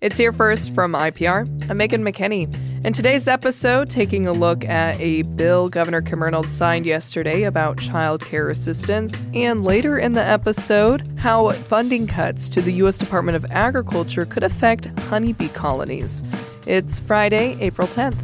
It's Here First from IPR. I'm Megan McKinney. In today's episode, taking a look at a bill Governor Kim Reynolds signed yesterday about child care assistance, and later in the episode, how funding cuts to the U.S. Department of Agriculture could affect honeybee colonies. It's Friday, April 10th.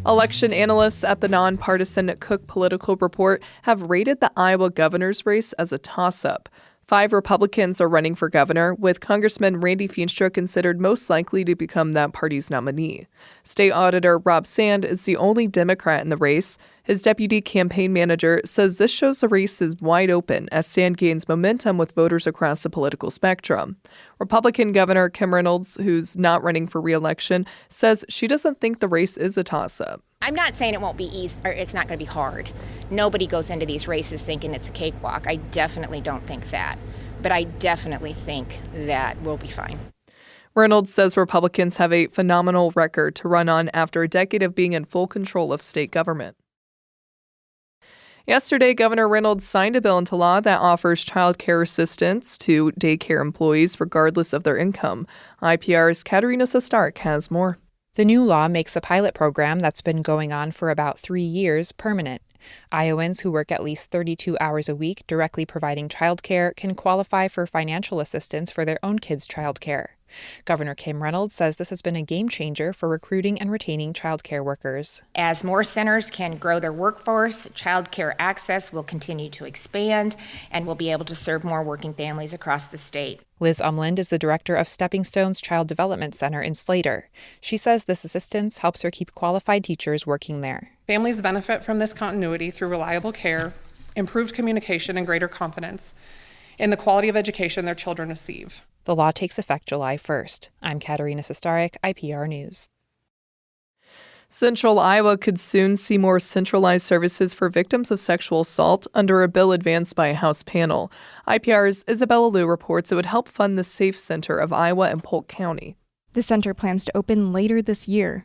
Election analysts at the nonpartisan Cook Political Report have rated the Iowa governor's race as a toss-up. 5 Republicans are running for governor, with Congressman Randy Feenstra considered most likely to become that party's nominee. State Auditor Rob Sand is the only Democrat in the race. His deputy campaign manager says this shows the race is wide open as Sand gains momentum with voters across the political spectrum. Republican Governor Kim Reynolds, who's not running for re-election, says she doesn't think the race is a toss-up. I'm not saying it won't be easy or it's not going to be hard. Nobody goes into these races thinking it's a cakewalk. I definitely don't think that. But I definitely think that we'll be fine. Reynolds says Republicans have a phenomenal record to run on after a decade of being in full control of state government. Yesterday, Governor Reynolds signed a bill into law that offers child care assistance to daycare employees regardless of their income. IPR's Katerina Sostarek has more. The new law makes a pilot program that's been going on for about 3 years permanent. Iowans who work at least 32 hours a week directly providing childcare can qualify for financial assistance for their own kids' childcare. Governor Kim Reynolds says this has been a game changer for recruiting and retaining childcare workers. As more centers can grow their workforce, childcare access will continue to expand and will be able to serve more working families across the state. Liz Umland is the director of Stepping Stone's Child Development Center in Slater. She says this assistance helps her keep qualified teachers working there. Families benefit from this continuity through reliable care, improved communication, and greater confidence in the quality of education their children receive. The law takes effect July 1st. I'm Katerina Sostarek, IPR News. Central Iowa could soon see more centralized services for victims of sexual assault under a bill advanced by a House panel. IPR's Isabella Liu reports it would help fund the SAFE Center of Iowa and Polk County. The center plans to open later this year.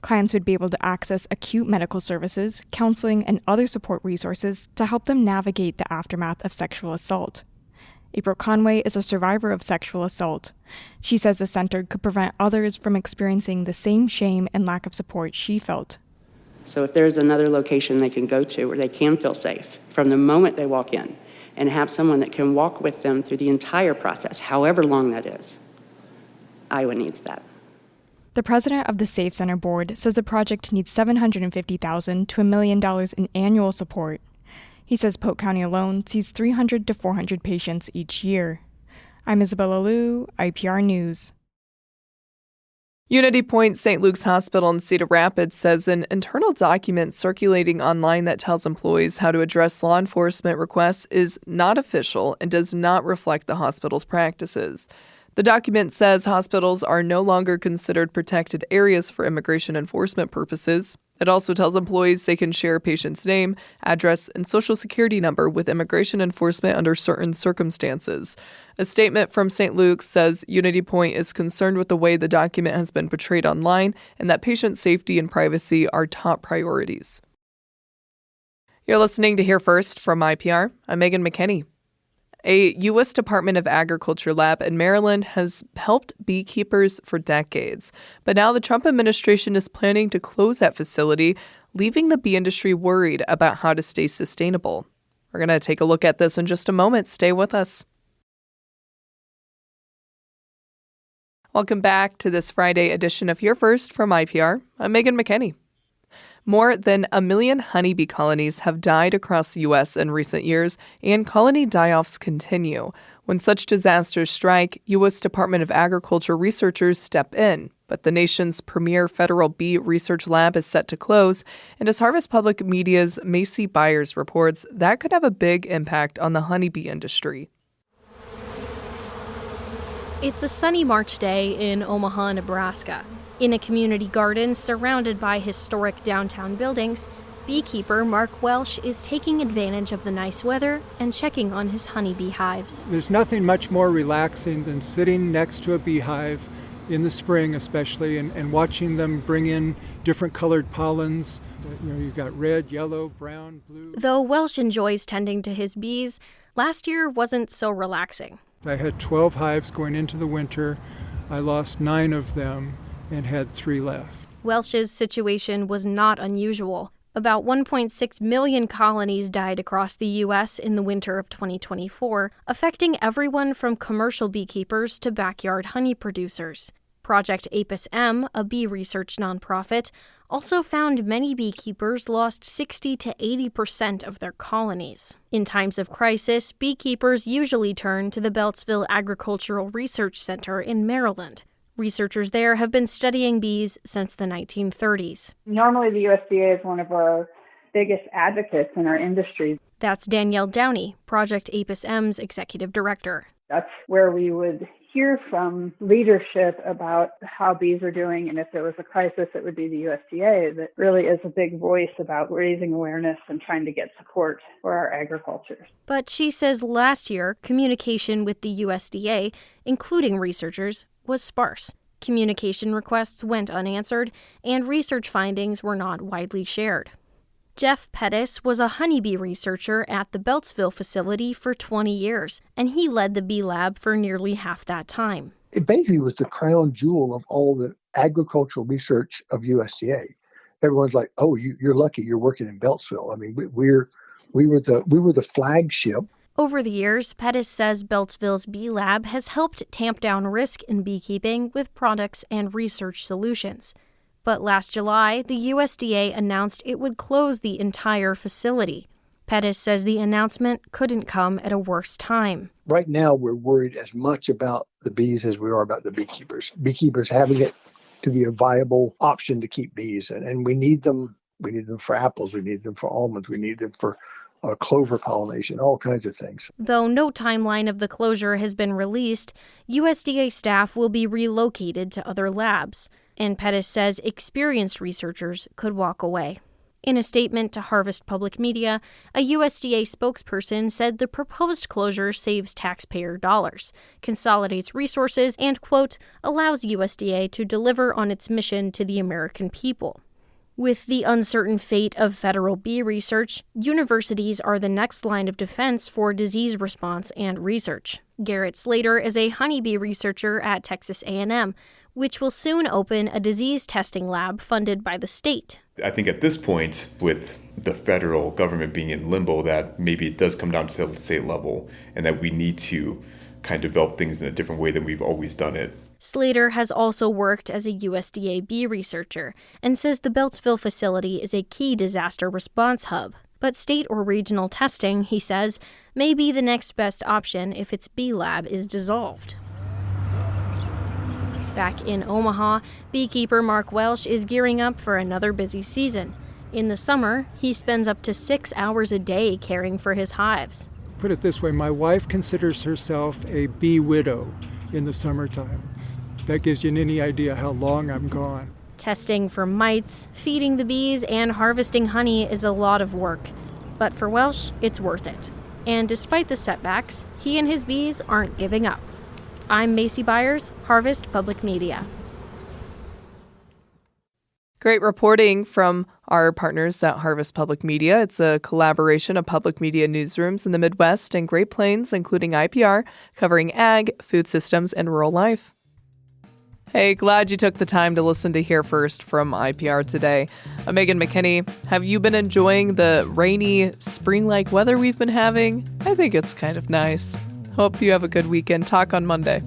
Clients would be able to access acute medical services, counseling, and other support resources to help them navigate the aftermath of sexual assault. April Conway is a survivor of sexual assault. She says the center could prevent others from experiencing the same shame and lack of support she felt. So if there's another location they can go to where they can feel safe from the moment they walk in and have someone that can walk with them through the entire process, however long that is, Iowa needs that. The president of the SAFE Center board says the project needs $750,000 to $1 million in annual support. He says Polk County alone sees 300 to 400 patients each year. I'm Isabella Liu, IPR News. Unity Point St. Luke's Hospital in Cedar Rapids says an internal document circulating online that tells employees how to address law enforcement requests is not official and does not reflect the hospital's practices. The document says hospitals are no longer considered protected areas for immigration enforcement purposes. It also tells employees they can share a patient's name, address, and social security number with immigration enforcement under certain circumstances. A statement from St. Luke's says Unity Point is concerned with the way the document has been portrayed online and that patient safety and privacy are top priorities. You're listening to Here First from IPR. I'm Megan McKinney. A U.S. Department of Agriculture lab in Maryland has helped beekeepers for decades. But now the Trump administration is planning to close that facility, leaving the bee industry worried about how to stay sustainable. We're going to take a look at this in just a moment. Stay with us. Welcome back to this Friday edition of Here First from IPR. I'm Megan McKinney. More than 1 million honeybee colonies have died across the U.S. in recent years, and colony die-offs continue. When such disasters strike, U.S. Department of Agriculture researchers step in. But the nation's premier federal bee research lab is set to close, and as Harvest Public Media's Macy Byers reports, that could have a big impact on the honeybee industry. It's a sunny March day in Omaha, Nebraska. In a community garden surrounded by historic downtown buildings, beekeeper Mark Welsh is taking advantage of the nice weather and checking on his honeybee hives. There's nothing much more relaxing than sitting next to a beehive in the spring especially and watching them bring in different colored pollens, You've got red, yellow, brown, blue. Though Welsh enjoys tending to his bees, last year wasn't so relaxing. I had 12 hives going into the winter. I lost 9 of them and had 3 left. Welsh's situation was not unusual. About 1.6 million colonies died across the U.S. in the winter of 2024, affecting everyone from commercial beekeepers to backyard honey producers. Project Apis M, a bee research nonprofit, also found many beekeepers lost 60 to 80% of their colonies. In times of crisis, beekeepers usually turn to the Beltsville Agricultural Research Center in Maryland. Researchers there have been studying bees since the 1930s. Normally, the USDA is one of our biggest advocates in our industry. That's Danielle Downey, Project Apis M's executive director. That's where we would hear from leadership about how bees are doing, and if there was a crisis, it would be the USDA that really is a big voice about raising awareness and trying to get support for our agriculture. But she says last year, communication with the USDA, including researchers, was sparse. Communication requests went unanswered, and research findings were not widely shared. Jeff Pettis was a honeybee researcher at the Beltsville facility for 20 years, and he led the bee lab for nearly half that time. It basically was the crown jewel of all the agricultural research of USDA. Everyone's like, "Oh, you're lucky you're working in Beltsville." I mean, we were the flagship. Over the years, Pettis says Beltsville's bee lab has helped tamp down risk in beekeeping with products and research solutions. But last July, the USDA announced it would close the entire facility. Pettis says the announcement couldn't come at a worse time. Right now, we're worried as much about the bees as we are about the beekeepers. Beekeepers having it to be a viable option to keep bees, and we need them. We need them for apples. We need them for almonds. We need them for clover pollination, all kinds of things. Though no timeline of the closure has been released, USDA staff will be relocated to other labs. And Pettis says experienced researchers could walk away. In a statement to Harvest Public Media, a USDA spokesperson said the proposed closure saves taxpayer dollars, consolidates resources, and, quote, allows USDA to deliver on its mission to the American people. With the uncertain fate of federal bee research, universities are the next line of defense for disease response and research. Garrett Slater is a honeybee researcher at Texas A&M, which will soon open a disease testing lab funded by the state. I think at this point, with the federal government being in limbo, that maybe it does come down to the state level and that we need to kind of develop things in a different way than we've always done it. Slater has also worked as a USDA bee researcher and says the Beltsville facility is a key disaster response hub. But state or regional testing, he says, may be the next best option if its bee lab is dissolved. Back in Omaha, beekeeper Mark Welsh is gearing up for another busy season. In the summer, he spends up to 6 hours a day caring for his hives. Put it this way, my wife considers herself a bee widow in the summertime. If that gives you any idea how long I'm gone. Testing for mites, feeding the bees, and harvesting honey is a lot of work. But for Welsh, it's worth it. And despite the setbacks, he and his bees aren't giving up. I'm Macy Byers, Harvest Public Media. Great reporting from our partners at Harvest Public Media. It's a collaboration of public media newsrooms in the Midwest and Great Plains, including IPR, covering ag, food systems, and rural life. Hey, glad you took the time to listen to Hear First from IPR today. I'm Megan McKinney. Have you been enjoying the rainy, spring-like weather we've been having? I think it's kind of nice. Hope you have a good weekend. Talk on Monday.